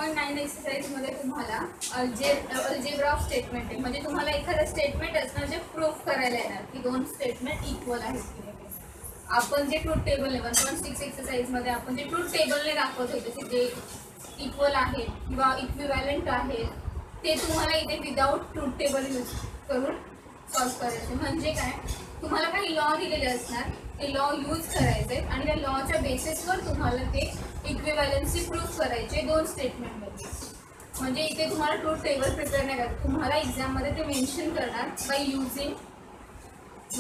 3.9 एक्सरसाइजमध्ये तुम्हाला algebra of statement आहे, म्हणजे तुम्हाला एखादं स्टेटमेंट असणार जे प्रूफ करायला येणार की दोन स्टेटमेंट इक्वल आहेत की नाही. आपण जे ट्रूथ टेबल 1.6 एक्सरसाइजमध्ये आपण जे ट्रूथ टेबलने दाखवत होते की जे इक्वल आहेत किंवा इक्विव्हॅलंट आहेत ते तुम्हाला इथे विदाऊट ट्रूथ टेबल यूज करून सॉल्व्ह करायचे. म्हणजे काय, तुम्हाला काही लॉ दिलेले असणार, ते लॉ यूज करायचे आणि त्या लॉच्या बेसिसवर तुम्हाला ते इक्विव्हॅलन्सी प्रूफ करायचे दोन स्टेटमेंटमध्ये. म्हणजे इथे तुम्हाला ट्रूथ टेबल प्रिपेअर नाही करत, तुम्हाला एक्झाममध्ये ते मेन्शन करणार by using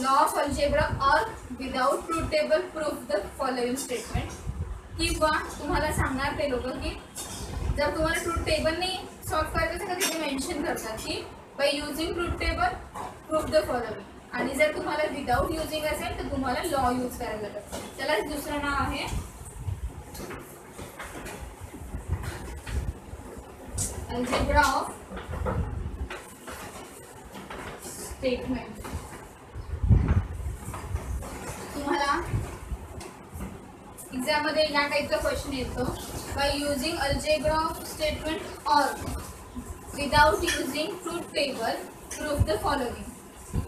law of algebra or without truth table proof the following statement. किंवा तुम्हाला सांगणार ते लोक की जर तुम्हाला ट्रूथ टेबलने सॉल्व्ह करायचं तर तिथे मेन्शन करतात की by using truth table proof the following. आणि जर तुम्हाला विदाउट युजिंग असेल तर तुम्हाला लॉ यूज करायला लागतं. त्याला दुसरं नाव आहे अल्जेब्रा ऑफ स्टेटमेंट. तुम्हाला एक्झाम मध्ये या टाईपचा क्वेश्चन येतो, by using algebra of statement or without using truth table proof the following.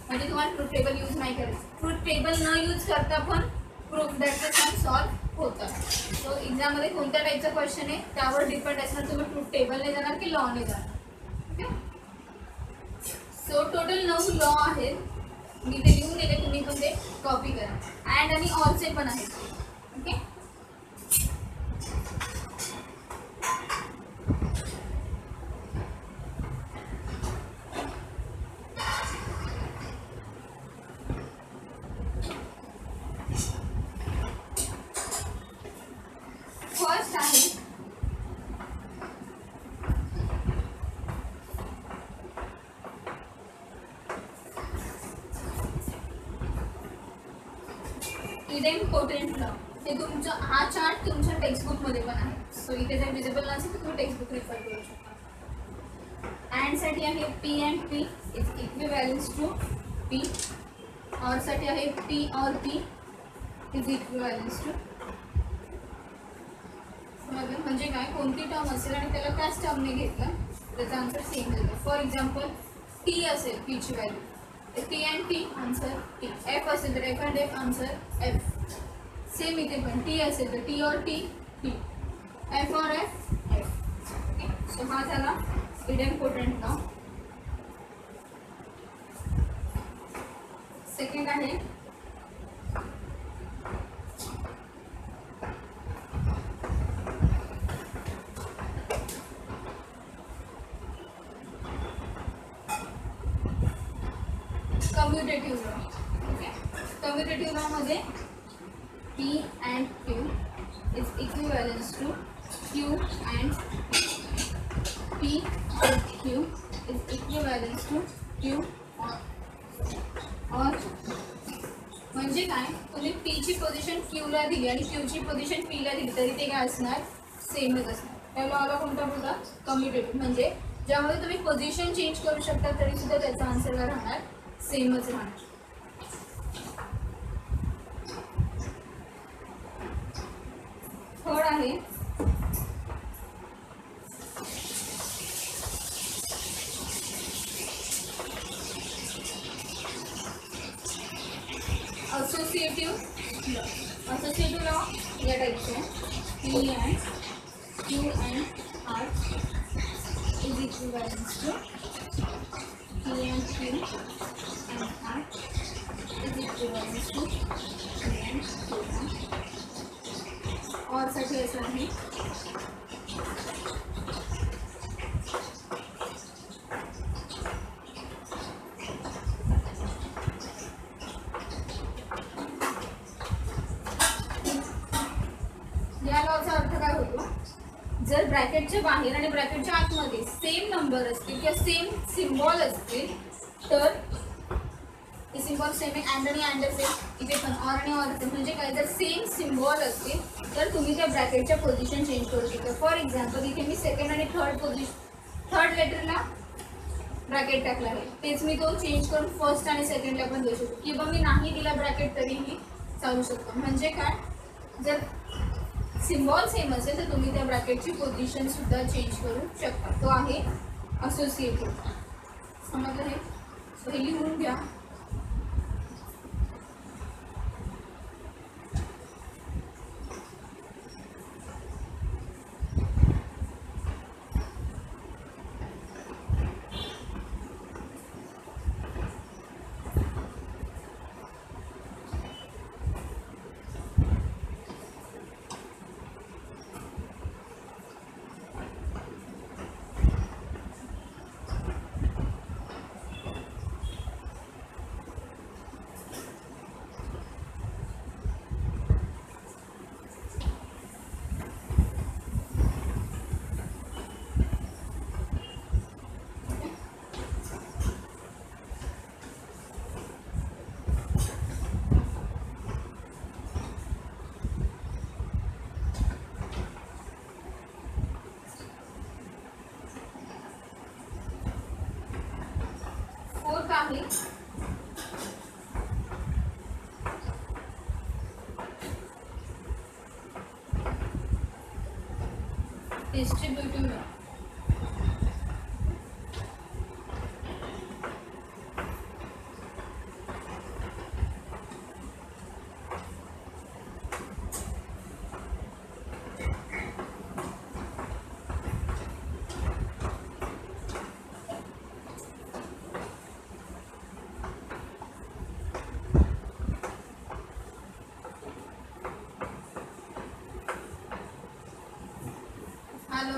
म्हणजे तुम्हाला ट्रूथ टेबल यूज नाही करायचं, ट्रूथ टेबल न यूज करता पण प्रूफ दॅट सम सॉल्व्ह होतं. सो एक्झाममध्ये कोणत्या टाईपचा क्वेश्चन आहे त्यावर डिपेंड असणार, तुम्ही ट्रूथ टेबलने जाणार की लॉने जाणार. ओके, सो टोटल 9 लॉ आहेत, मी ते लिहून दिले, तुम्ही पण ते कॉपी करा. अँड आणि ऑलचे पण आहेत. ओके, फर्स्ट आहे इडेम्पोटेंट लॉ. हे तुमचं हा चार्ट तुमच्या टेक्स्टबुकमध्ये पण आहे. सो इथे जर विजिबल नसेल तर तुम्ही टेक्स्टबुक रेफर करू शकता. अँड साठी आहे P and P is equivalence to P. Or साठी आहे पी और पी इज इक्विव्हॅलन्स टू. म्हणजे काय, कोणती टर्म असेल आणि त्याला त्याच टर्मने घेतलं त्याचा आन्सर सेम येतो. फॉर एक्झाम्पल टी असेल, पीची value T and T answer T. F असेल तर F and F answer F. Same इथे पण टी असेल तर T or T T, F or F F. Okay, so हा झाला इडेम्पोटेंट लॉ. सेकंड आहे commutative law. Okay, commutative law मध्ये P and Q is equivalent to Q and P and Q is equivalent to Q और म्हणजे काय, तुम्ही P ची position Q ला दिली आणि Q ची पोझिशन P ला दिली तरी ते काय असणार, सेमच असणार. त्या लॉला कोणता बोलतात, कम्युटेटिव्ह. म्हणजे ज्यामध्ये तुम्ही पोझिशन चेंज करू शकता तरी सुद्धा त्याचा आन्सर राहणार सेमच राहणार. थर्ड आहे असोसिएटिव्ह लॉ. असोसिएटिव्ह लॉ या टाईपचे P and Q and R is equivalence to P and Q and R is equivalence to P and Q and. Or साठी असं आहे या लॉचा अर्थ काय होतो, जर ब्रॅकेटच्या बाहेर आणि ब्रॅकेटच्या आतमध्ये सेम नंबर असतील किंवा सेम सिम्बॉल असतील तर हे सिम्बॉल सेम आहे. अँड आणि अँड असेल इथे पण ऑर आणि ऑर असेल. म्हणजे काय, जर सेम सिम्बॉल असतील तर तुम्ही त्या ब्रॅकेटच्या पोझिशन चेंज करू शकता. फॉर एक्झाम्पल इथे मी सेकंड आणि थर्ड लेटरला ब्रॅकेट टाकला आहे, तेच मी तो चेंज करून फर्स्ट आणि सेकंडला पण देऊ शकतो. किंवा मी नाही दिला ब्रॅकेट तरीही चालू शकतो. म्हणजे काय, जर सिम्बॉल सेम असेल तर तुम्ही त्या ब्रॅकेटची पोझिशन सुद्धा चेंज करू शकता. तो आहे असोसिएटिव्ह. समजलं हे? सो हे लिहून घ्या. फोर्थ आहे डिस्ट्रीब्युटिव्ह लॉ.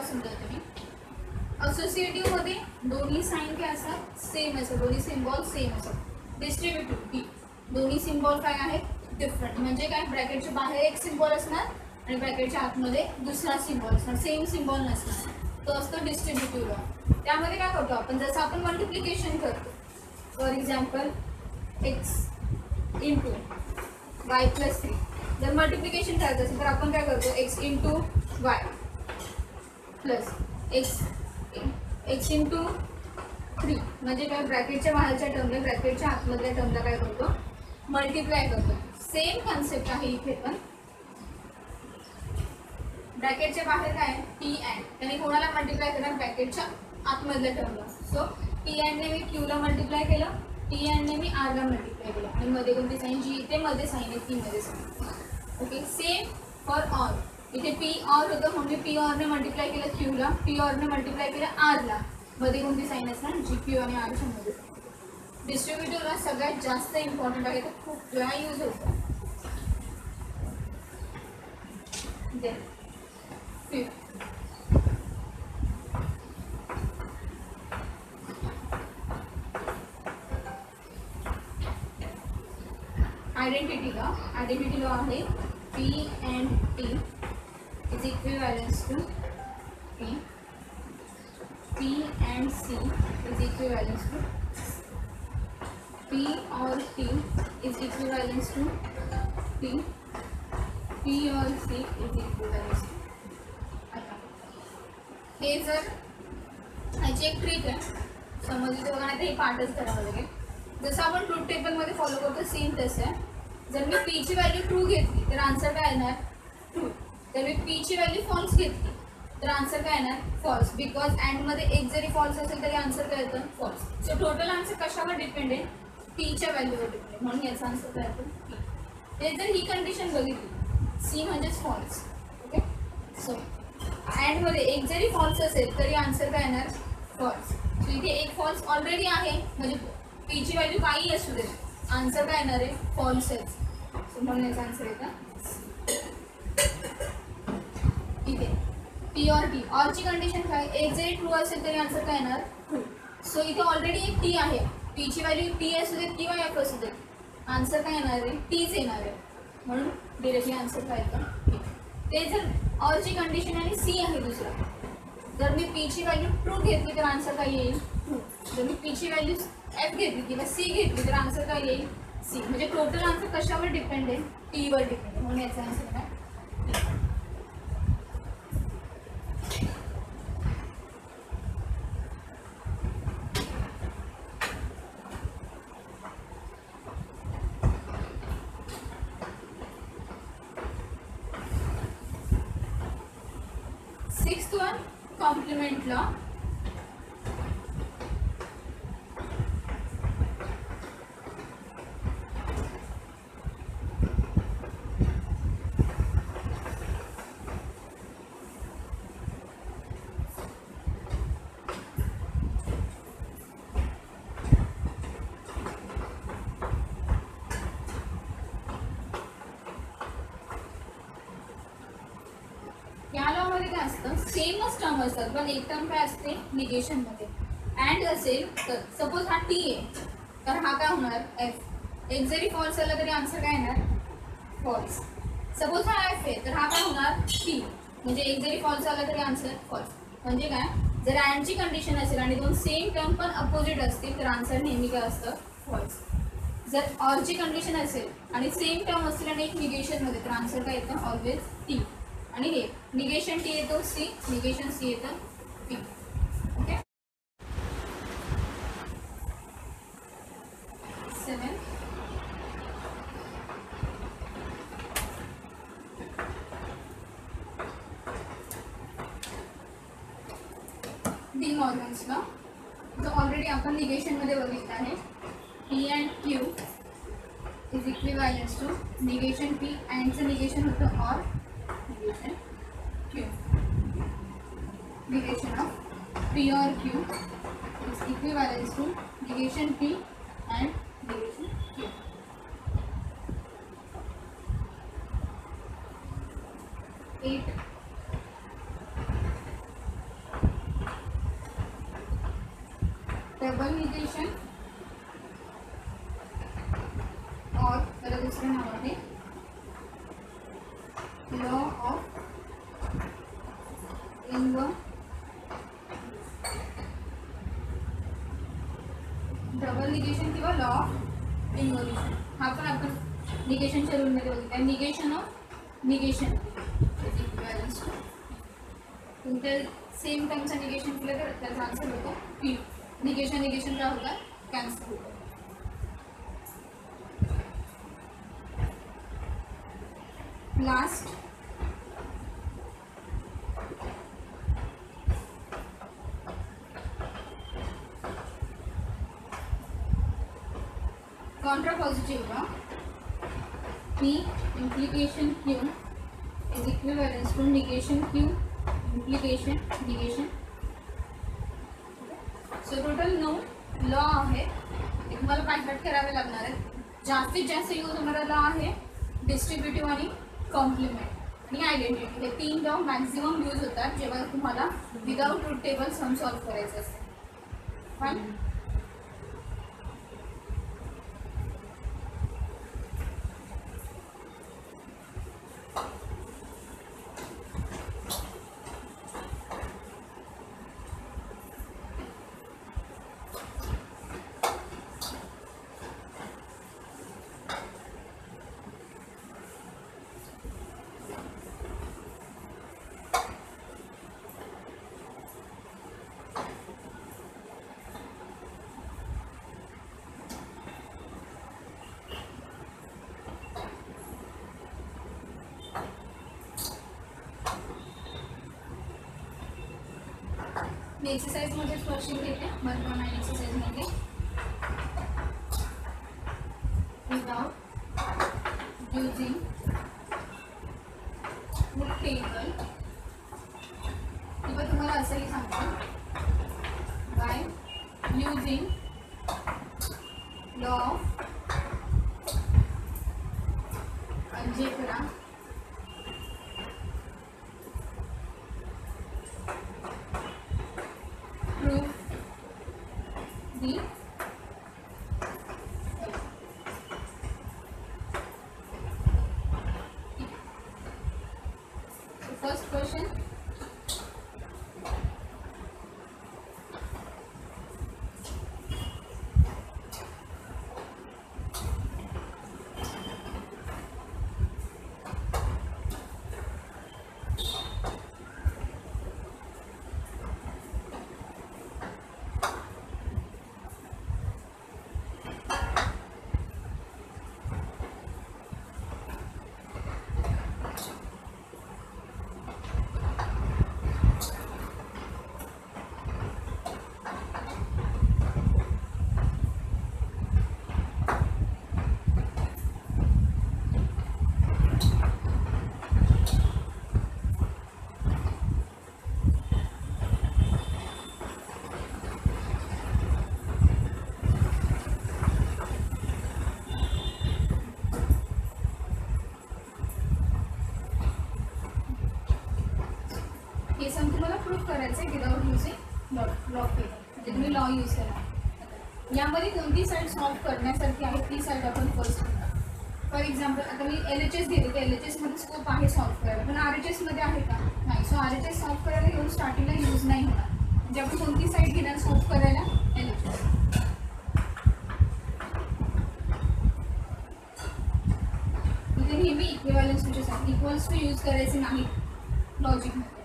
समजा तुम्ही असोसिएटिव्ह मध्ये दोन्ही साइन काय असतात सेम असतात, दोन्ही सिम्बॉल सेम असतात. डिस्ट्रीब्युटिव्ह बी दोन्ही सिम्बॉल काय आहेत डिफरंट. म्हणजे काय ब्रॅकेटच्या बाहेर एक सिम्बॉल असणार आणि ब्रॅकेटच्या आतमध्ये दुसरा सिम्बॉल असणार, सेम सिम्बॉल नसणार. तो असतो डिस्ट्रीब्युटिव्ह लॉ. त्यामध्ये काय करतो आपण जसं आपण मल्टिप्लिकेशन करतो. For example x into Y plus 3 जर मल्टिप्लिकेशन करायचं असेल तर आपण काय करतो x into Y plus x into 3 म्हणजे काय ब्रॅकेटच्या बाहेरच्या टर्मला ब्रॅकेटच्या आतमधल्या टर्मला काय करतो मल्टिप्लाय करतो. सेम कॉन्सेप्ट आहे इथे पण. ब्रॅकेटच्या बाहेर काय टी अँड त्याने कोणाला मल्टिप्लाय करणार ब्रॅकेटच्या आतमधल्या टर्मला. सो टी अँडने मी क्यूला मल्टिप्लाय केलं, टी अँडने मी आरला मल्टिप्लाय केलं आणि मध्ये कोणती साईन जी इथे मध्ये साईन आहे ती मध्ये sign. Okay same for or. इथे पी ऑर होतं म्हणून मी पी ऑरने मल्टिप्लाय केलं क्यूला, पी ऑरने मल्टिप्लाय केलं आरला, मध्ये कोणती साईन असणार जी क्यू आणि आरच्या मध्ये. डिस्ट्रीब्युटिव्हला सगळ्यात जास्त इम्पॉर्टंट आहे तर खूप वेळा यूज होतो. आयडेंटिटी लॉ आहे P and T is equivalence to P, P and C is equivalence to P or T is equivalence to P, P or C is equivalence to. आता हे जर ह्याची एक ट्रिक आहे समजली बघा नाही तर हे पाठच करावं लागेल. जसं आपण ट्रूथ टेबलमध्ये फॉलो करतो सेम तसं आहे. जर मी पी ची व्हॅल्यू ट्रू घेतली तर आन्सर काय येणार ट्रू. जर मी पी ची व्हॅल्यू फॉल्स घेतली तर आन्सर काय येणार फॉल्स. बिकॉज अँडमध्ये एक जरी फॉल्स असेल तरी आन्सर काय येतं फॉल्स. सो टोटल आन्सर कशावर डिपेंड आहे पीच्या व्हॅल्यूवर डिपेंड आहे म्हणून याचा आन्सर काय येतो पी. ते जर ही कंडिशन बघितली सी म्हणजेच फॉल्स. ओके सो अँडमध्ये एक जरी फॉल्स असेल तरी आन्सर काय येणार फॉल्स. सो इथे एक फॉल्स ऑलरेडी आहे म्हणजे पीची व्हॅल्यू काही असू दे आन्सर काय येणार आहे फॉल्स आहे. सो म्हणून याचा आन्सर येतं इथे पी और टी. ऑरची कंडिशन काय एक जरी ट्रू असेल तरी आन्सर काय येणार ट्रू. सो इथे ऑलरेडी एक टी आहे, टीची व्हॅल्यू टी असू देत किंवा एफ असू देत आन्सर काय येणार आहे टीच येणार आहे म्हणून डिरेक्टली आन्सर काय येतं. ते जर ऑरची कंडिशन आणि सी आहे दुसरा. जर मी पीची व्हॅल्यू ट्रू घेतली तर आन्सर काय येईल ट्रू. जर मी पीची व्हॅल्यू एफ घेतली किंवा सी घेतली तर आन्सर काय येईल सी. म्हणजे टोटल आन्सर कशावर डिपेंड आहे टीवर डिपेंड आहे म्हणून याचा आन्सर काय. कॉम्प्लिमेंट लॉ सेमच टर्म असतात पण एक टर्म काय असते निगेशन मध्ये अँड असेल तर सपोज हा टी आहे तर हा काय होणार एफ एक जरी फॉल्स आला तरी आन्सर काय येणार फॉल्स सपोज हा एफ आहे तर हा काय होणार टी म्हणजे एक जरी फॉल्स आला तरी आन्सर फॉल्स म्हणजे काय जर अँडची कंडिशन असेल आणि दोन सेम टर्म पण अपोजिट असतील तर आन्सर नेहमी काय असतं फॉल्स जर ऑरची कंडिशन असेल आणि सेम टर्म असतील आणि एक निगेशन मध्ये तर आन्सर काय येतं ऑलवेज टी आणि हे निगेशन टी येतो सी निगेशन सी येतं P okay 7 De Morgan's law जो ऑलरेडी आपण निगेशन मध्ये बघितला आहे P and Q is equivalence to negation P अँडचं निगेशन होतं or negation Q. Negation of P or Q is equivalent to negation P and negation Q. Eight. Double negation और त्याला दुसरं नाव आहे लॉ ऑफ डबल निगेशन किंवा law of इन्व्होल्यूशन हा पण आपण निगेशनच्या रूलमध्ये बघितला निगेशन ऑफ निगेशन तुमच्या सेम टर्मचं निगेशन केलं तर त्याचा आन्सर होतो पी निगेशन निगेशन काय होतं कॅन्सल होतं last contrapositive law P implication Q is equivalent to negation Q implication negation so total 9 law आहे तुम्हाला पायथट करावे लागणार आहेत जास्तीत जास्त यूज होणारा लॉ आहे डिस्ट्रीब्युटिव्ह आणि कॉम्प्लिमेंट आणि आयडेंटिटी हे 3 लॉ मॅक्झिमम यूज होतात जेव्हा तुम्हाला without truth table sum solve करायचं असते फाईन मी एक्सरसाइज मध्ये स्पर्शिंग घेते 1.9 एक्सरसाइज मध्ये विदाउट यूजिंग ट्रूथ टेबल किंवा तुम्हाला असंही सांगतो by using law of algebra First question. तुम्हाला प्रूफ करायचं आहे विदाउट युजिंग लॉ पेपर, म्हणजे तुम्ही लॉ यूज करा. यामध्ये कोणती साईड सॉल्व्ह करण्यासारखी आहे ती साईड आपण फर्स्ट घेणार. फॉर एक्झाम्पल आता मी LHS घेते तर LHSमध्ये स्कोप आहे सॉल्व्ह करायला, पण RHSमध्ये आहे का नाही. सो RHS सॉल्व्ह करायला घेऊन स्टार्टिंगला यूज नाही होणार. म्हणजे आपण कोणती साईड घेणार सॉल्व्ह करायला? LHS. इथे नेहमी इक्विव्हॅलन्स फीचर्स आहेत, इक्वल्स टू यूज करायचे नाही लॉजिकमध्ये.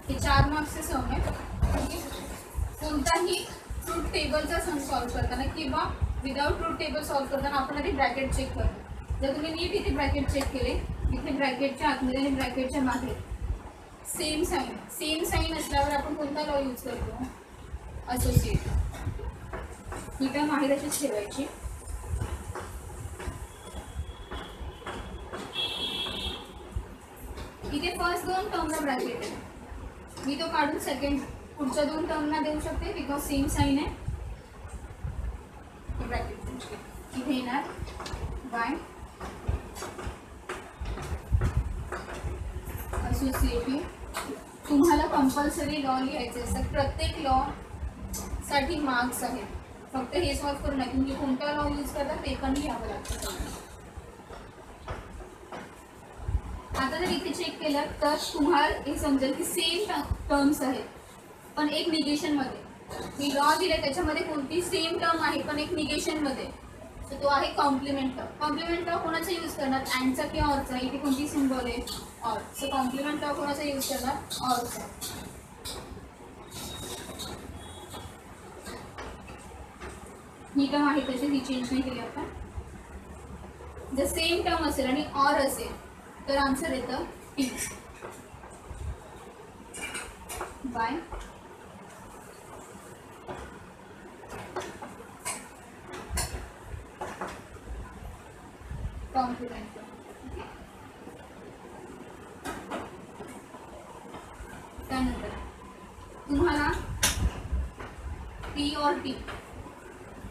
हे 4 मार्क्सचे सम आहे. कोणताही ट्रूथ टेबलचा सम सॉल्व्ह करताना किंवा विदाउट ट्रूथ टेबल सॉल्व्ह करताना आपण आधी ब्रॅकेट चेक करतो. जर तुम्ही नीट इथे ब्रॅकेट चेक केले, इथे ब्रॅकेटच्या आतमध्ये आणि ब्रॅकेटच्या बाहेर सेम साईन असल्यावर आपण कोणता लॉ यूज करतो? असोसिएट. ही टर्म आहे तशीच ठेवायची. इथे फर्स्ट 2 टर्मला ब्रॅकेट आहे, मी तो काढून सेकंड पुढच्या 2 टर्मना देऊ शकते बिकॉज सेम साईन आहे. ब्रॅकेट इथे येणार बाय असोसिएटिव्ह. तुम्हाला कंपल्सरी लॉ लिहायचे असतात, प्रत्येक लॉ साठी मार्क्स आहेत. फक्त हे सॉल्व्ह करू नये, तुम्ही कोणता लॉ यूज करता ते पण लिहावं लागतं. आता जर इथे चेक केलं तर तुम्हाला हे समजेल की सेम टर्म्स आहेत पण एक निगेशनमध्ये. मी लॉ दिले त्याच्यामध्ये कोणती सेम टर्म आहे पण एक निगेशनमध्ये, तर तो आहे कॉम्प्लिमेंट लॉ. कॉम्प्लिमेंट लॉ कोणाचा यूज करणार? अँडचा किंवा ऑरचा. इथे कोणती सिम्बॉल आहे? ऑर. सो कॉम्प्लिमेंट लॉ कोणाचा यूज करणार? ऑरचा. ही टर्म आहे तशी, ही चेंज नाही केली आपण. जर सेम टर्म असेल आणि ऑर असेल तर आन्सर येतं टी बाय कॉम्प्लिमेंट. त्यानंतर तुम्हाला पी और टी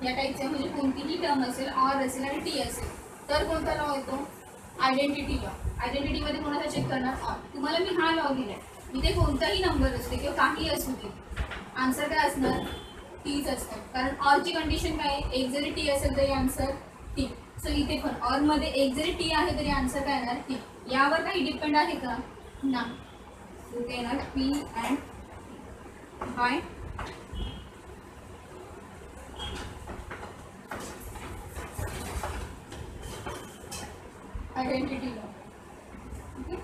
या टाईपचे म्हणजे कोणतीही टर्म असेल, ऑर असेल आणि टी असेल तर कोणता लॉ येतो? Identity law. आयडेंटिटीमध्ये कोणाचा चेक करणार? ऑर. तुम्हाला मी हा लॉ दिलाय, इथे कोणताही नंबर असते किंवा काही असू दे, आन्सर काय असणार? टीच असणार. कारण ऑरची कंडिशन काय आहे? एक जरी टी असेल तरी आन्सर टी. सो इथे पण ऑरमध्ये एक जरी टी आहे तरी आन्सर काय येणार? टी. यावर काही डिपेंड आहे का? नाही. इथे येणार P and by identity law. Okay.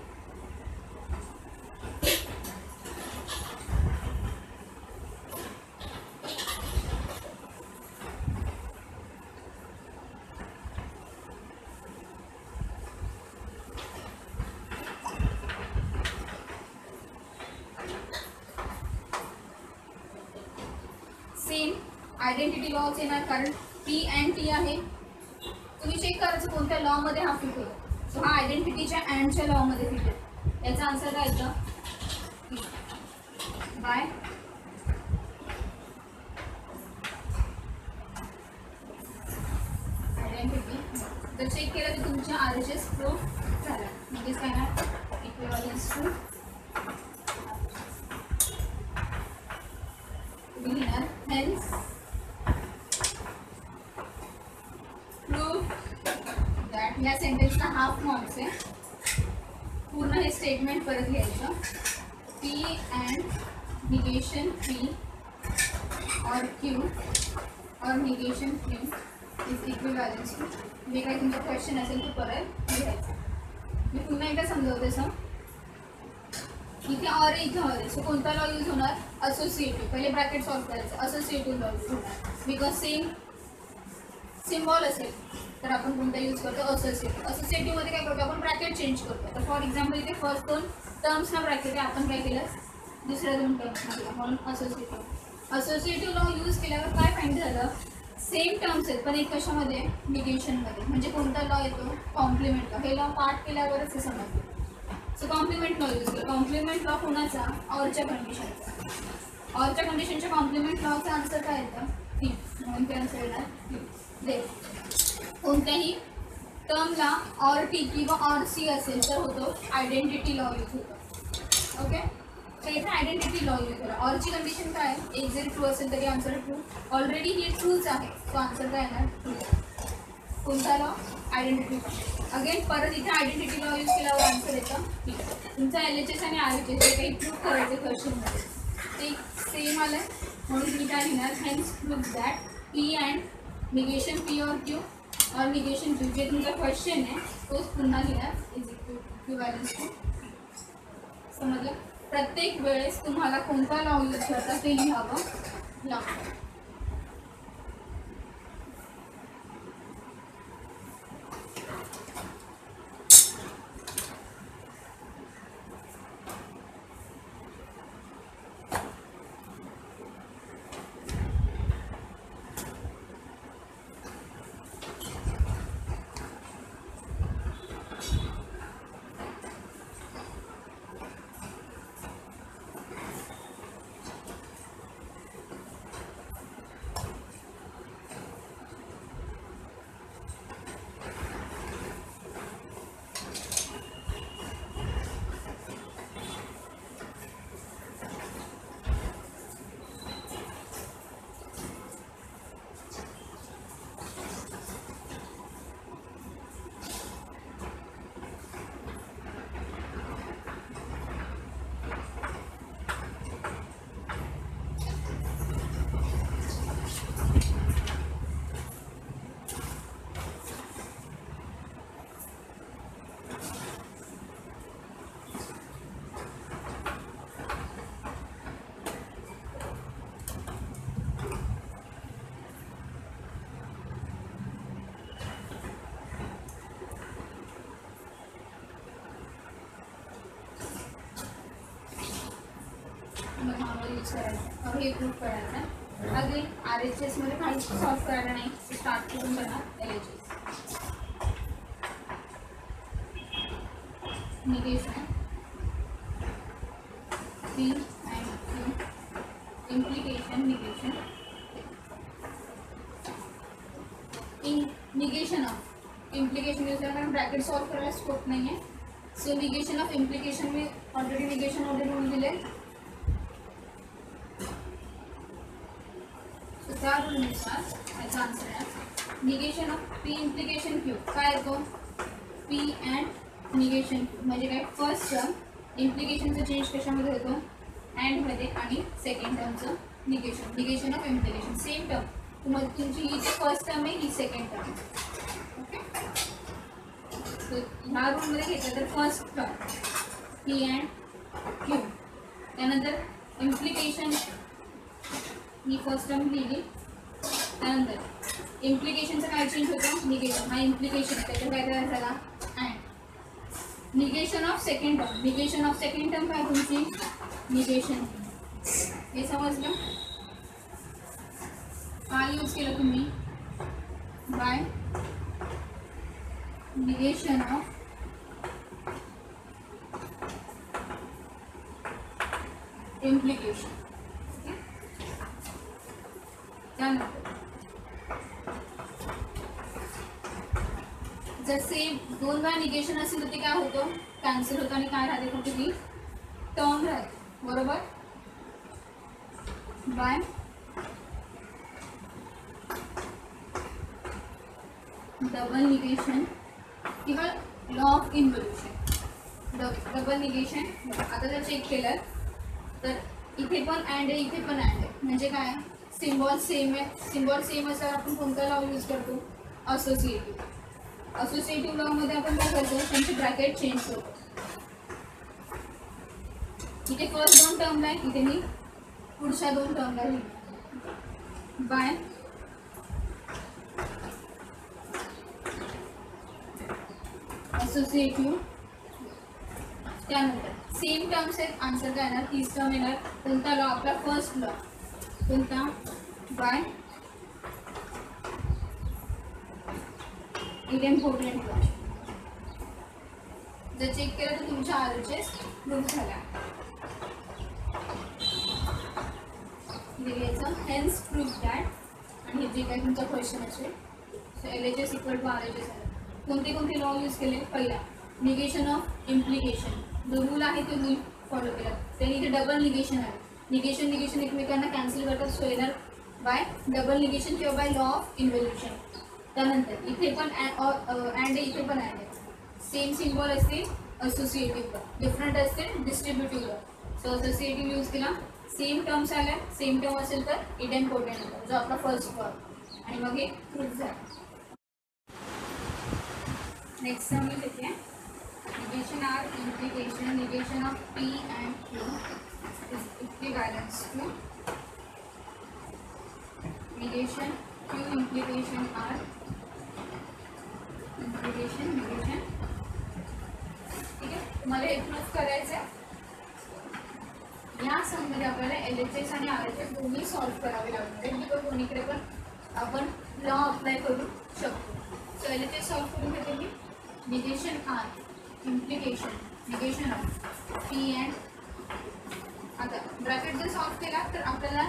Same identity लॉच येणार कारण पी अँड टी आहे. तुम्ही चेक करायचं कोणत्या लॉ मध्ये हा फिट होतो. सो हा आयडेंटिटीच्या अँडच्या लॉ मध्ये फिट आहे. याचा आन्सर काय येतं? Bye identity. जर चेक केलं तर तुमच्या RHS प्रूफ झाला. म्हणजेच काय ना इक्विव्हॅलन्स टू तुम्ही लिहिणार हेन्स प्रूफ दॅट. या सेंटेन्सचा हाफ मार्क्स आहे. पूर्ण हे स्टेटमेंट परत लिहायचं. पी अँड निगेशन पी और Q or negation Q is equivalence to. जे काही तुमचा क्वेश्चन असेल तो परत लिहायचा. मी पुन्हा एकदा समजवते सर. इथे ऑर आहे, इथे ऑर आहे. सो कोणता लॉ यूज होणार? असोसिएटिव्ह. पहिले ब्रॅकेट सॉल्व्ह करायचं. असोसिएटिव्ह लॉ यूज होणार बिकॉज सेम सिम्बॉल असेल तर आपण कोणता यूज करतो? असोसिएटिव्ह. असोसिएटिव्हमध्ये काय करतो आपण? ब्रॅकेट चेंज करतो. तर फॉर एक्झाम्पल इथे फर्स्ट 2 टर्म्सना ब्रॅकेट आहे, आपण काय केलं? दुसऱ्या 2 टर्म्सना म्हणून असोसिएटिव्ह. असोसिएटिव्ह लॉ यूज केल्यावर काय फाइंड झालं? सेम टर्म्स आहेत पण एक कशामध्ये? निगेशनमध्ये. म्हणजे कोणता लॉ येतो? Complement law. हे लॉ पार्ट केल्यावरच हे समजलं. सो कॉम्प्लिमेंट लॉ यूज केला. कॉम्प्लिमेंट लॉ कोणाचा? ऑरच्या कंडिशनचा. ऑरच्या कंडिशनच्या कॉम्प्लिमेंट लॉचा आन्सर काय येतं? टी. म्हणून ते आन्सर येणार दे. कोणत्याही टर्मला ऑर टी किंवा ऑर सी असेल तर होतो आयडेंटिटी लॉ यूज होतो. ओके, तर इथे आयडेंटिटी लॉ यूज करा. ऑरची कंडिशन काय आहे, एक जरी ट्रू असेल तरी आन्सर ट्रू. ऑलरेडी ही ट्रूच आहे, तो आन्सर काय येणार ट्रू. कोणता लॉ, आयडेंटिटी. अगेन परत इथे आयडेंटिटी लॉ यूज केल्यावर आन्सर येतं ठीक आहे. तुमचा LHS आणि RHS जे काही प्रूफ करायचे क्वेश्चनमध्ये ते सेम आलं म्हणून मी काय लिहिणार, hence proof that P and negation P और क्यू और निगेशन क्यू जे तुमचा क्वेश्चन आहे तोच पुन्हा लिहिणार इज इक्विव्हॅलन्स टू. समजलं. प्रत्येक वेळेस तुम्हाला कोणता लॉ यूज करता ते लिहावं लागतं. यूज करायचं हे प्रूफ करायचं. अगेन RHS मध्ये काहीच सॉल्व करायला नाही, स्टार्ट करून करणार LHS. Negation P and Q, implication negation negation of implication use करना, ब्रैकेट सॉल्व करायला स्कोप नहीं है. सो निगेशन ऑफ इम्प्लिकेशन में ऑलरेडी निगेशन ऑलरेडी रूल दिले. त्या रूलनुसार याचा आन्सर आहे negation of P implication Q. काय येतो पी अँड निगेशन क्यू म्हणजे काय, फर्स्ट टर्म इम्प्लिकेशनचं चेंज कशामध्ये होतो अँडमध्ये आणि सेकंड टर्मचं negation. Negation of implication same term, तुम्हाला तुमची ही जी फर्स्ट टर्म आहे ही सेकंड टर्म. ओके, तर ह्या रूलमध्ये घेतलं तर first term P and Q, त्यानंतर इम्प्लिकेशन ही फर्स्ट टर्म लिहिली, त्यानंतर इम्प्लिकेशनचं काय चेंज होतं निगेशन. हा इम्प्लिकेशन त्याच्यात काय तयार झाला and negation of second term. Negation of second term काय तुमची निगेशन. हे समजलं. काय यूज केलं तुम्ही बाय निगेशन ऑफ इम्प्लिकेशन. त्यानंतर जसे दोन वेळा निगेशन असेल तर ते काय होतं कॅन्सल होतं आणि काय राहते फक्त ती टर्म राहते. बरोबर. बाय डबल निगेशन किंवा लॉ ऑफ इन्व्होल्यूशन. डबल निगेशन आता जर चेक केलं तर इथे पण अँड आहे इथे पण अँड आहे म्हणजे काय सिम्बॉल सेम आहे. सिम्बॉल सेम असल्यावर आपण कोणता लॉ यूज करतो असोसिएटिव्ह. असोसिएटिव्ह लॉ मध्ये आपण काय करतो त्यांचे ब्रॅकेट चेंज करतो. इथे फर्स्ट दोन टर्मला आहे इथे मी पुढच्या दोन टर्मला लिहितो बाय असोसिएटिव्ह. त्यानंतर सेम टर्म्स आहेत आन्सर काय येणार तीस टर्म येणार. कोणता लॉ आपला फर्स्ट लॉ कोणता बाय इम्पॉर्टंट लॉ. जर चेक केलं तर तुमच्या RHS प्रूफ झाला. लिहायचं हेन्स प्रूफ दॅट हे जे काही तुमचा क्वेश्चन असेल. So LHS equal to RHS आहे. कोणते कोणते लॉ यूज केले? पहिला निगेशन ऑफ इम्प्लिकेशन, जो रूल आहे तो रूल फॉलो केला. त्याने इथे डबल निगेशन आहे. निगेशन निगेशन एकमेकांना कॅन्सल करतात. सो येणार बाय डबल निगेशन किंवा बाय लॉ ऑफ इन्व्होल्युशन. त्यानंतर इथे पण अँड इथे पण अँड आहे. सेम सिम्बॉल असते असोसिएटिव्ह, डिफरंट असते डिस्ट्रीब्युटिव्ह. सो असोसिएटिव्ह यूज केला. सेम टर्म्स आल्या, सेम टर्म असेल तर इडेम्पोर्टेंट होता, जो आपला फर्स्ट फॉर्म. आणि मग हे प्रूफ झालं. नेक्स्ट सम मी लिहिते negation R implication negation of P and Q is equivalent to negation Q implication R implication negation. ठीक आहे, तुम्हाला हे प्रूफ करायचं आहे. या सममध्ये आपल्याला LHS आणि RHS दोन्ही सॉल्व्ह करावे लागणार आहे, किंवा दोन्हीकडे पण आपण लॉ अप्लाय करू शकतो. सो LHS सॉल्व्ह करून घेते मी. Negation R implication negation of P and. आता ब्रॅकेट जर सॉल्व्ह केला तर आपल्याला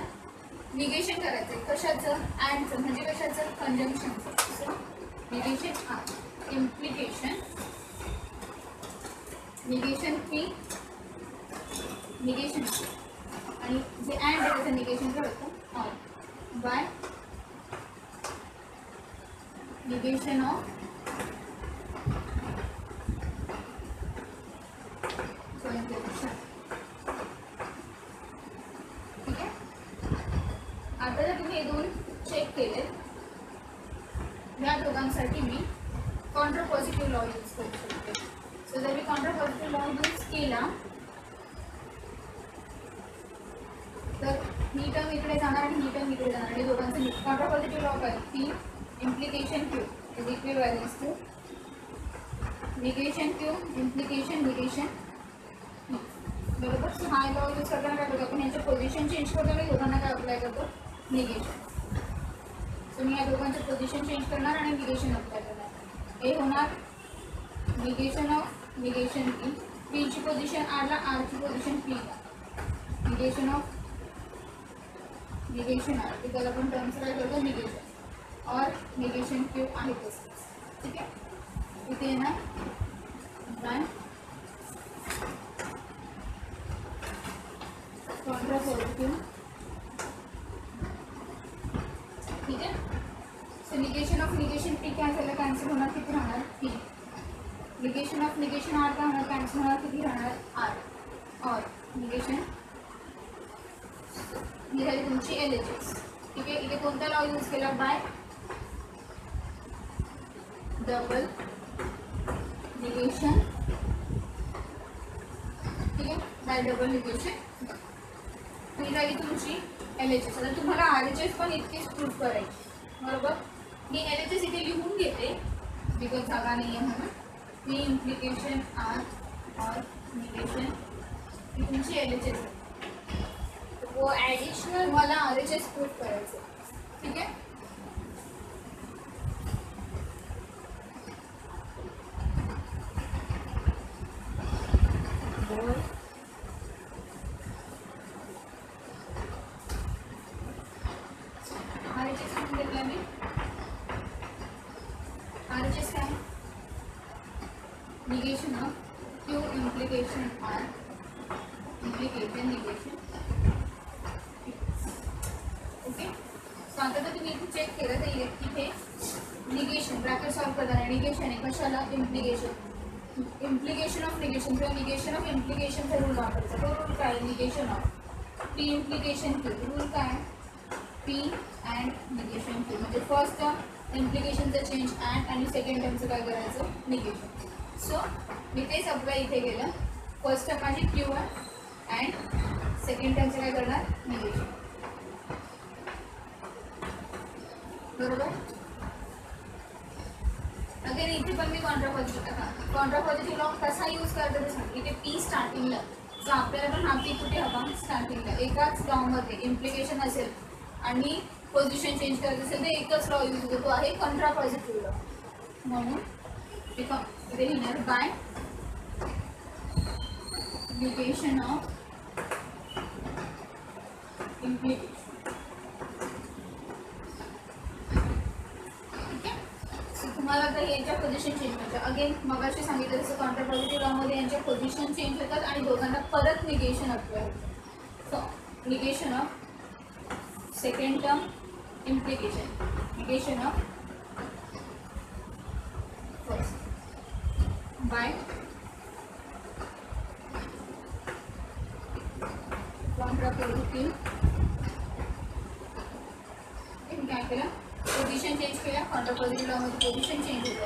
निगेशन करायचं आहे. कशाचं? अँडचं, म्हणजे कशाचं? कंजंक्शनचं. So negation R implication negation P negation आणि जे अँड आहे त्याचं निगेशन करतो or by negation of conjunction. ठीक आहे. आता जर तुम्ही हे दोन चेक केले, या दोघांसाठी मी कॉन्ट्रापॉझिटिव्ह लॉ यूज करू शकते. सो जर मी कॉन्ट्रापॉझिटिव्ह लॉ यूज केला तर ही टर्म इकडे जाणार आणि ही टर्म इकडे जाणार. आणि दोघांचं कॉन्ट्रापॉझिटिव्ह लॉ काय? P implication Q is equivalence to negation Q implication negation. बरोबर. सो हा लॉ यूज करताना काय करतो आपण? यांच्या पोझिशन चेंज करतो आणि दोघांना काय अप्लाय करतो? निगेशन. सो मी या दोघांचं पोझिशन चेंज करणार आणि निगेशन अप्लाय करणार. हे होणार negation of negation P. P ची पोझिशन आरला, R ची पोझिशन P ला. निगेशन ऑफ निगेशन आर, की त्याला आपण टर्म्स काय करतो? निगेशन और निगेशन Q आहे तसंच. ठीक आहे. इथे येणार बाय कॉन्ट्रापॉझिटिव्ह. ठीक आहे. So negation of negation P काय झालं? कॅन्सल होणार. किती राहणार? P. Negation of negation R काय होणार? कॅन्सल होणार. किती राहणार? R और निगेशन. ही झाली तुमची LHS. ठीक आहे. इथे कोणता लॉ यूज केला? Bye double negation. ठीक आहे, बाय डबल निगेशन. ही झाली तुमची LHS. आता तुम्हाला RHS पण इतकीच प्रूफ करायची. बरोबर. मी LHS इथे लिहून घेते बिकॉज जागा नाही आहे म्हणून. P इम्प्लिकेशन R और निगेशन ही तुमची LHS आहे. वो ॲडिशनल मला RHS प्रूफ करायचं. ठीक आहे. RHS म्हणून घेतला मी. RHS काय? Negation of Q implication R implication negation. Okay. So आता जर तुम्ही इथे चेक केलं तर इथे निगेशन ब्रॅकेट सॉल्व करताना निगेशन आहे. कशाला? इम्प्लिकेशन. इम्प्लिकेशन ऑफ निगेशन किंवा निगेशन ऑफ इम्प्लिकेशनचा रूल वापरायचा. तो रूल काय? Negation of P implication Q. Rule काय? P and negation Q. म्हणजे फर्स्ट टर्म इम्प्लिकेशनचं चेंज अँड आणि सेकंड टर्मचं काय करायचं? निगेशन. सो मी तेच अप्लाय इथे केलं. फर्स्ट टर्म माझी Q आहे अँड सेकंड टर्मचं काय करणार? निगेशन. बरोबर. अगेन इथे पण मी कॉन्ट्रापॉझिटिव्ह लॉ कसा यूज करतो ते सांग. इथे P स्टार्टिंगला. सो आपल्याला पण हा P कुठे हवा? स्टार्टिंगला. एकाच लॉमध्ये इम्प्लिकेशन असेल आणि पोझिशन चेंज करायचं असेल तर एकच लॉ यूज होतो, तो आहे कॉन्ट्रापॉझिटिव्ह लॉ. म्हणून इथे लिहिणार बाय निगेशन ऑफ इम्प्लिकेशन. यांच्या पोझिशन चेंज होतात. अगेन मगाशी सांगितलं तसं काउंटर पॉझिटिव्ह लॉमध्ये यांच्या पोझिशन चेंज होतात आणि दोघांना परत निगेशन अप्लाय होतं. So negation of second term implication, negation of first by counter positive काय केलं, पोझिशन चेंज केला. काउंटर पॉझिटिव्ह लॉमध्ये पोझिशन चेंज होतं.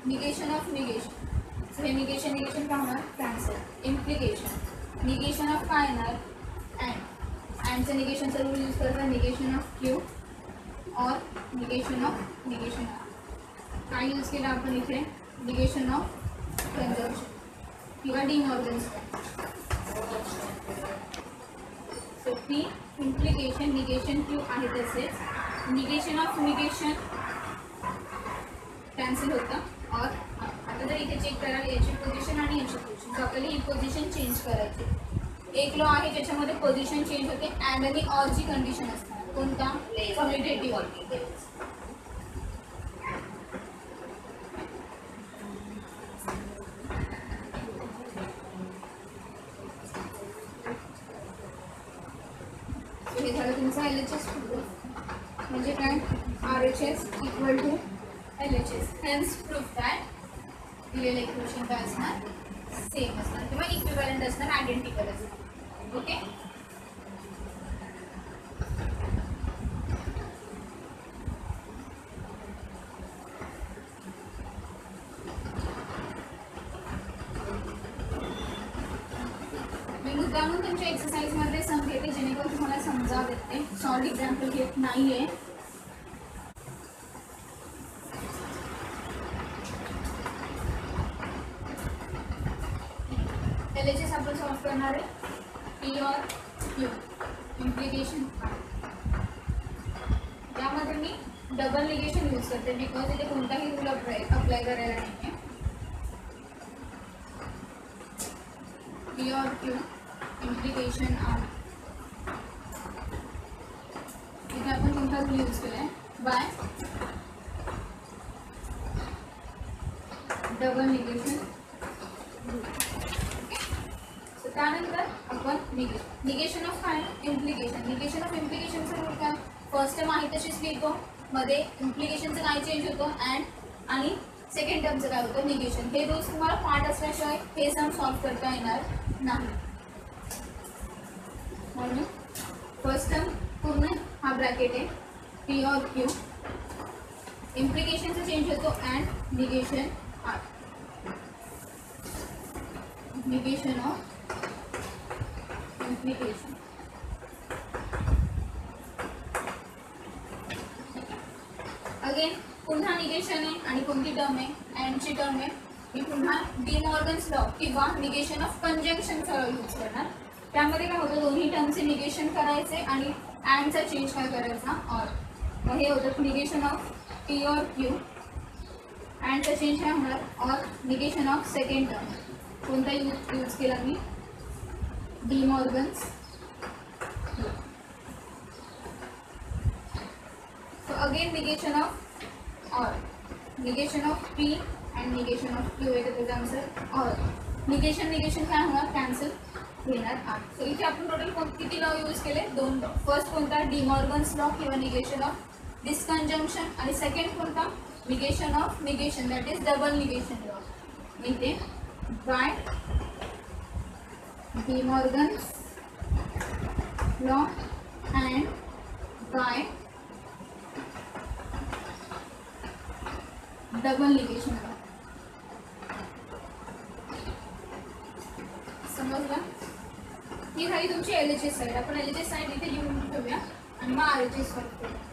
निगेशन ऑफ निगेशन, सो हे निगेशन निगेशन काय होणार, कॅन्सल. इम्प्लिकेशन, निगेशन ऑफ काय येणार, अँडचं निगेशनचा रूल यूज करतात, negation of Q or negation of negation R. काय यूज केलं आपण इथे, निगेशन ऑफ कंजंक्शन किंवा De Morgan's. So P implication negation Q आहे तसेच, निगेशन ऑफ निगेशन कॅन्सल होतं. और आता जर इथे चेक कराल याची पोझिशन आणि याची पोझिशन, तर आपल्याला ही पोझिशन चेंज करायची. एक लॉ आहे ज्याच्यामध्ये पोझिशन चेंज होते अँड आणि ऑर ची कंडिशन असणार. कोणता, कम्युटेटिव्ह. हे झालं तुमचं LHS प्रूफ. म्हणजे काय, RHS equal to LHS. Hence proof काय, दिलेलं इक्वेशन काय असणार, सेम असणार किंवा इक्विव्हॅलंट असणार, आयडेंटिकल असणार. ओके. मी मुद्दामून तुमच्या एक्सरसाइजमध्ये सम घेते जेणेकरून तुम्हाला समजा देते. सॉल्ड एक्झाम्पल घेत नाही आहे. LHS आपण सॉल्व करणार आहे. पी और क्यू इम्प्लिकेशन, यामध्ये मी डबल निगेशन यूज करते बिकॉज इथे कोणताही रूल अप्लाय करायला नाही आहे. पी और क्यू इम्प्लिकेशन आर, इथे आपण कोणता रूल यूज केला आहे, बाय डबल निगेशन. त्यानंतर आपण निगेशन ऑफ काय, इम्प्लिकेशन. निगेशन ऑफ इम्प्लिकेशनचा रूल काय, फर्स्ट टर्म आहे तशीच लिहितो, मध्ये इम्प्लिकेशनचं काय चेंज होतं, अँड आणि सेकंड टर्मचं काय होतं, निगेशन. हे रूल्स तुम्हाला पार्ट असल्याशिवाय हे सम सॉल्व करता येणार नाही. म्हणून फर्स्ट टर्म पूर्ण हा ब्रॅकेट आहे, पी और क्यू, इम्प्लिकेशनचं चेंज होतो and negation R. Negation of implication. Again पुन्हा निगेशन आहे आणि कोणती टर्म आहे, अँडची टर्म आहे. मी पुन्हा डी मॉर्गन्स लॉ किंवा निगेशन ऑफ कंजंक्शनचा यूज करणार. त्यामध्ये काय होतं, दोन्ही टर्मचे निगेशन करायचे आणि अँडचा चेंज काय करायचा, ऑर. मग हे होतं निगेशन ऑफ पी और क्यू, अँडचा चेंज काय होणार, or negation of second term. कोणता यूज केला मी, De Morgan's. So again negation of or, negation of P and negation of Q येते त्याचा आन्सर ऑर. निगेशन निगेशन काय होणार, कॅन्सल घेणार आर. सो इथे आपण टोटल किती लॉ यूज केले, दोन लॉ. फर्स्ट कोणता, डी मॉर्गन्स लॉ किंवा निगेशन ऑफ डिस्कंजंक्शन, आणि सेकंड कोणता, negation of negation, that is double negation law. इथे by De Morgan's law and by double negation law. समजलं. ही झाली तुमची LHS साईड. आपण LHS साईड इथे लिहून ठेवूया आणि मग RHS सॉल्व करूया.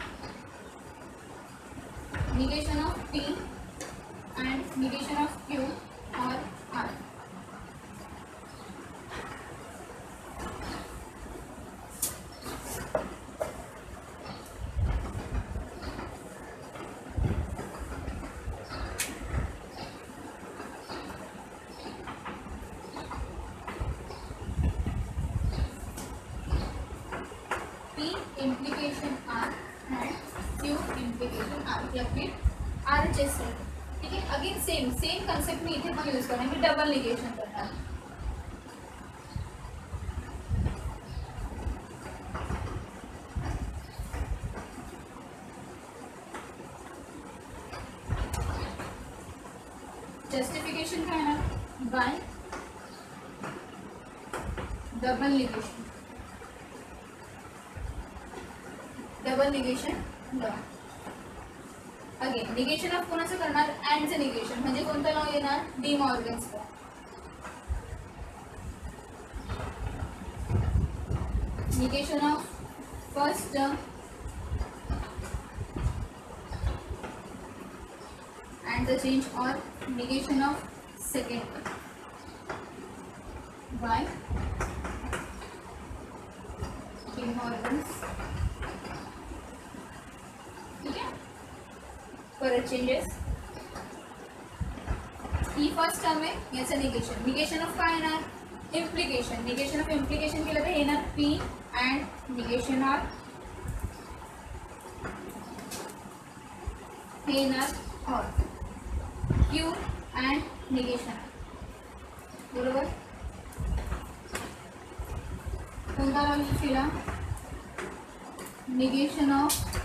Negation of P and negation of Q or R. P implication R and Q implication R. या फिर RHS राहतो. ठीक आहे. अगेन सेम कन्सेप्ट मी इथे पण यूज करणार, मी डबल निगेशन करणार. जस्टिफिकेशन काय ना bye double negation. Double negation law. Again negation of कोणाचं करणार, अँडचं निगेशन म्हणजे कोणता लॉ येणार, De Morgan's law. Negation of first term and the change or negation of second term by De Morgan's. ठीक है. परत चेंजेस. ही फर्स्ट टर्म आहे, याचं निगेशन. निगेशन ऑफ काय येणार, इम्प्लिकेशन. निगेशन ऑफ इम्प्लिकेशन केलं तर येणार पी अँड निगेशन ऑफ हे येणार ऑर क्यू अँड निगेशन. बरोबर. कोणता लॉ यूज केला, निगेशन ऑफ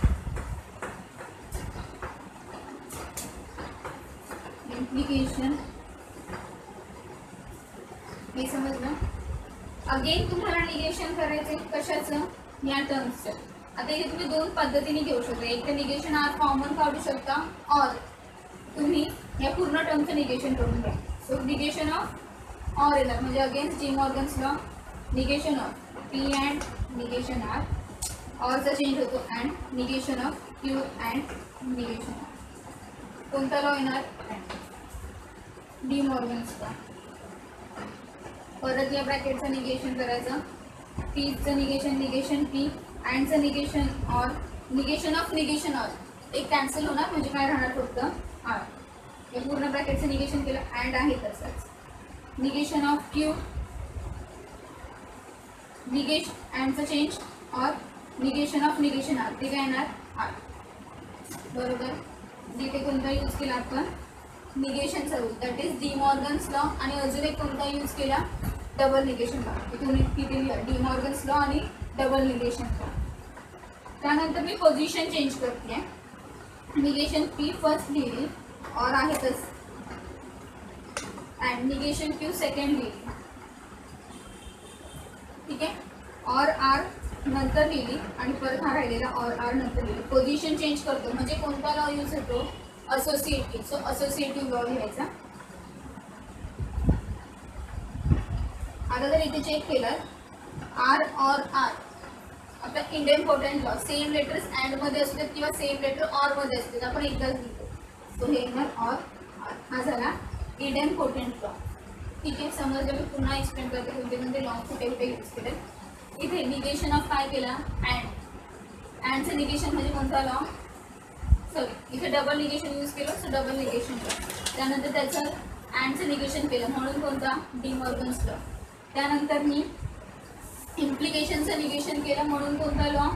इम्प्लिकेशन. हे समजलं. अगेन तुम्हाला निगेशन करायचं कशाचं, या टर्म्सचं. आता इथे तुम्ही दोन पद्धतीने घेऊ शकता. एक तर निगेशन आर कॉमन काढू शकता, और तुम्ही या पूर्ण टर्मचं निगेशन करून घ्या. सो निगेशन ऑफ ऑर येणार म्हणजे against De Morgan's law. Negation of P and negation R, ऑरचा चेंज होतो and negation of Q and negation R. कोणता लॉ येणार, डी मॉर्गन्स लॉ. परत या ब्रॅकेटचं निगेशन करायचं. पीचं निगेशन निगेशन पी, अँडचं negation or, negation of negation or. एक कॅन्सल होणार म्हणजे काय राहणार फक्त आर. या पूर्ण ब्रॅकेटचं निगेशन केलं, अँड आहे तसंच. निगेशन ऑफ क्यू, निगेशन अँडचं change or negation of negation R, ते काय येणार आर. बरोबर. जिथे कोणता यूज केला आपण, निगेशनचा rule, that is De Morgan's law. आणि अजून एक कोणता यूज केला, डबल निगेशन लॉ. इथून किती लिहा, डी मॉर्गन्स लॉ आणि डबल निगेशन लॉ. त्यानंतर मी पोझिशन चेंज करते. निगेशन पी फर्स्ट लिहिली, और आहेतच, अँड निगेशन क्यू सेकंड लिहिली. ठीक आहे. और आर नंतर लिहिली आणि परत हा राहिलेला और आर नंतर लिहिली. पोझिशन चेंज करतो म्हणजे कोणता लॉ यूज होतो, असोसिएटिव्ह. सो असोसिएटिव्ह लॉ लिहायचा. आता जर इथे चेक केलं, आर और आर आपला इंडेम्पोर्टंट लॉ, सेम लेटर्स अँड मध्ये असतात किंवा सेम लेटर ऑर मध्ये असतात, आपण एकदाच लिहितो. सो हे येणार ऑर आर. हा झाला इंडेम्पोर्टंट लॉ. ठीक आहे. समजलं. मी पुन्हा एक्सप्लेन करते कोणते कोणते लॉ कुठे कुठे यूज केले. इथे निगेशन ऑफ काय केला, अँड. अँडचं निगेशन म्हणजे कोणता लॉ, सॉरी इथे डबल निगेशन यूज केलं, सो डबल निगेशन लॉ. त्यानंतर त्याचं अँडचं निगेशन केलं म्हणून कोणता, डी मॉर्गन्स लॉ. त्यानंतर मी इम्प्लिकेशनचं निगेशन केलं म्हणून कोणता लॉ,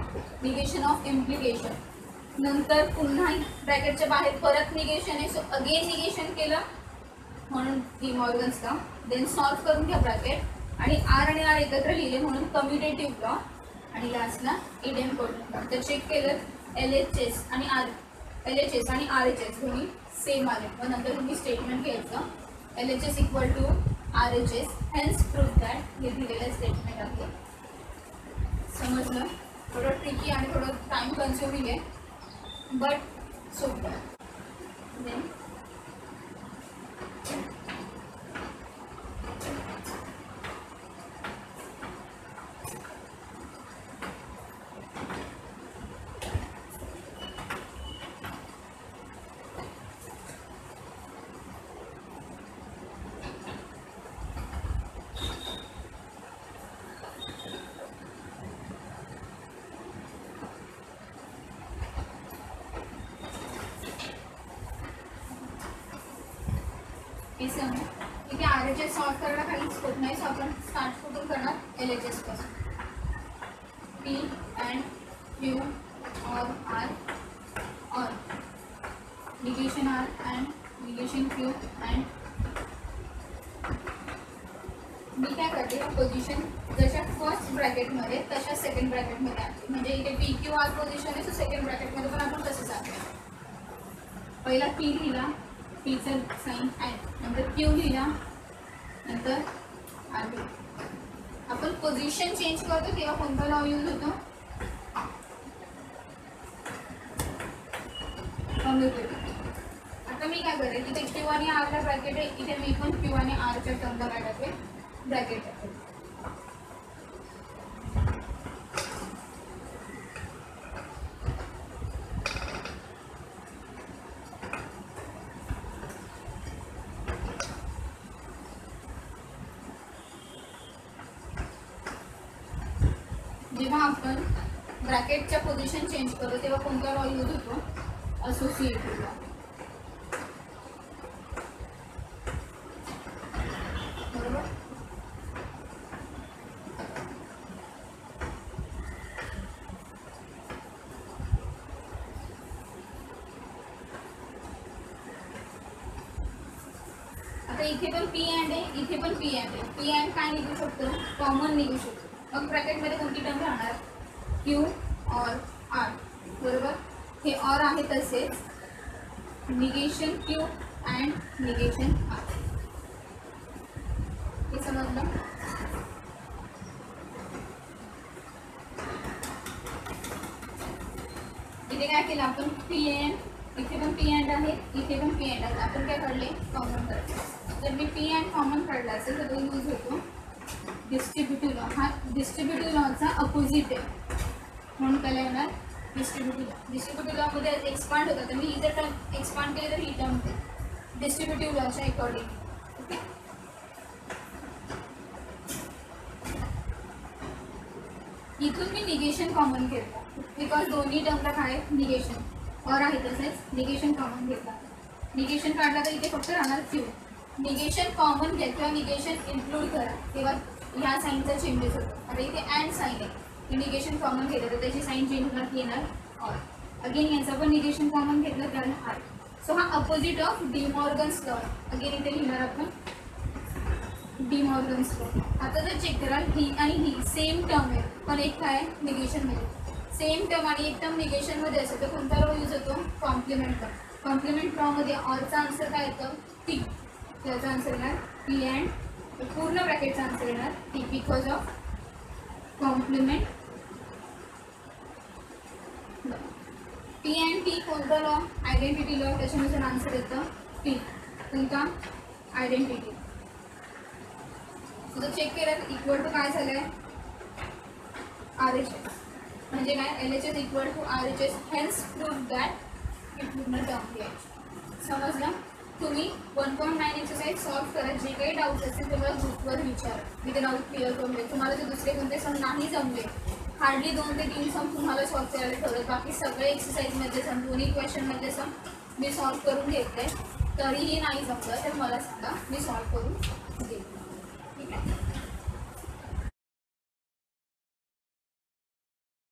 निगेशन ऑफ इम्प्लिकेशन. नंतर पुन्हा ब्रॅकेटच्या बाहेर परत निगेशन आहे, सो अगेन निगेशन केलं म्हणून De Morgan's law. Then solve करून घ्या ब्रॅकेट आणि आर आणि आर एकत्र लिहिले म्हणून कम्युटेटिव्ह लॉ. आणि लास्टला इडेम्पोर्टंट लॉ. तर चेक केलं, LHS आणि LHS आणि RHS दोन्ही सेम आले. मग नंतर तुम्ही स्टेटमेंट घ्यायचं, LHS equal to RHS, hence proof that हे दिलेलं स्टेटमेंट आहे. समजलं. थोडं ट्रिकी आणि थोडं टाइम कन्झ्युमिंग आहे, बट सोपं. देन ठीक आहे. RHS सॉल्व करायला काहीच होत नाही, सो आपण स्टार्ट कुठून करणार, LHS पासून. P and Q or R और negation R and negation Q and मी काय करते पोझिशन जशा फर्स्ट ब्रॅकेटमध्ये तशा सेकंड ब्रॅकेटमध्ये आणते. म्हणजे इथे पी क्यू आर पोझिशन आहे, सो सेकंड ब्रॅकेटमध्ये पण आपण तसंच आणतो. पहिला पी लिहिला, पीचं साईन अँड, नंतर क्यू लिहिला, नंतर आर लिहिला. आपण पोझिशन चेंज करतो तेव्हा कोणता लॉ यूज होतो? आता मी काय करेल, इथे क्यू आणि आरला ब्रॅकेट आहे, इथे मी पण क्यू आणि आरच्या टर्मला काय टाकेल? ब्रॅकेट टाकेल. जेव्हा आपण ब्रॅकेटच्या पोझिशन चेंज करतो तेव्हा कोणता लॉ यूज होतो? Associative law. बरोबर. आता इथे पण पी अँड आहे, इथे पण पी अँड आहे. पी अँड काय निघू शकतो? कॉमन निघू शकतो. मग ब्रॅकेटमध्ये कोणती टर्म राहणार? क्यू और आर. बरोबर. हे ऑर आहे तसेच negation Q and negation R. हे समजलं? इथे काय केलं आपण? पी एन, इथे पण पी अँड आहे, इथे पण पी अँड आहे. आपण काय काढले? कॉमन काढले. जर मी पी अँड कॉमन काढला असेल तर तो यूज होतो डिस्ट्रीब्युटिव्ह लॉ. हा डिस्ट्रीब्युटिव्ह लॉचा अपोजिट आहे म्हणून त्याला येणार डिस्ट्रीब्युटिव्ह लॉ. डिस्ट्रीब्युटिव्ह लॉमध्ये एक्सपांड होतात, तर मी ही जर टर्म एक्सपांड केली तर ही टर्म होते डिस्ट्रीब्युटिव्ह लॉच्या अकॉर्डिंग. ओके. इथून मी निगेशन कॉमन घेतला बिकॉज दोन्ही टर्मला काय निगेशन और आहे तसेच निगेशन कॉमन घेतला. निगेशन काढला तर इथे फक्त राहणार क्यू. निगेशन कॉमन घ्या किंवा निगेशन इन्क्लूड करा तेव्हा ह्या साईनचा चेंजेस होतो. आता इथे अँड साईन आहे, निगेशन कॉमन घेतलं तर त्याची साईन चेंज होणार, येणार ऑर. अगेन याचा पण निगेशन कॉमन घेतलं तर आर. सो हा opposite of De Morgan's law. Again इथे लिहिणार आपण डिमॉर्गन्स लॉ. आता जर चेक कराल ही आणि ही सेम टर्म आहे पण एक काय निगेशनमध्ये. सेम टर्म आणि एक टर्म निगेशनमध्ये असेल तर कोणता लॉ यूज होतो? Complement law. कॉम्प्लिमेंट लॉमध्ये ऑरचा आन्सर काय येतं? टी. त्याचा आन्सर येणार पी अँड पूर्ण ब्रॅकेटचा आन्सर येणार T because of complement. P and T कोणता लॉ? Identity law. त्याच्यानुसार आन्सर येतं पी. कोणता? आयडेंटिटी. जर चेक केलं इक्वल टू काय झालं आहे? R H S. म्हणजे काय? L H S equal to R H S. Hence prove that it पूर्ण टर्म लिहायची. समजलं? तुम्ही 1.9 एक्सरसाइज सॉल्व करा. जे काही डाऊट्स असतील ते मला ग्रुपवर विचारा, मी ते डाऊट क्लिअर करून देईल. तुम्हाला जर दुसरे कोणते सम नाही जमले, हार्डली 2 ते 3 सम तुम्हाला सॉल्व करायला ठरवत, बाकी सगळे एक्सरसाइजमधले सम, दोन्ही क्वेश्चनमधले सम मी सॉल्व करून घेतले. तरीही नाही जमलं तर मला सांगा, मी सॉल्व करून देईल.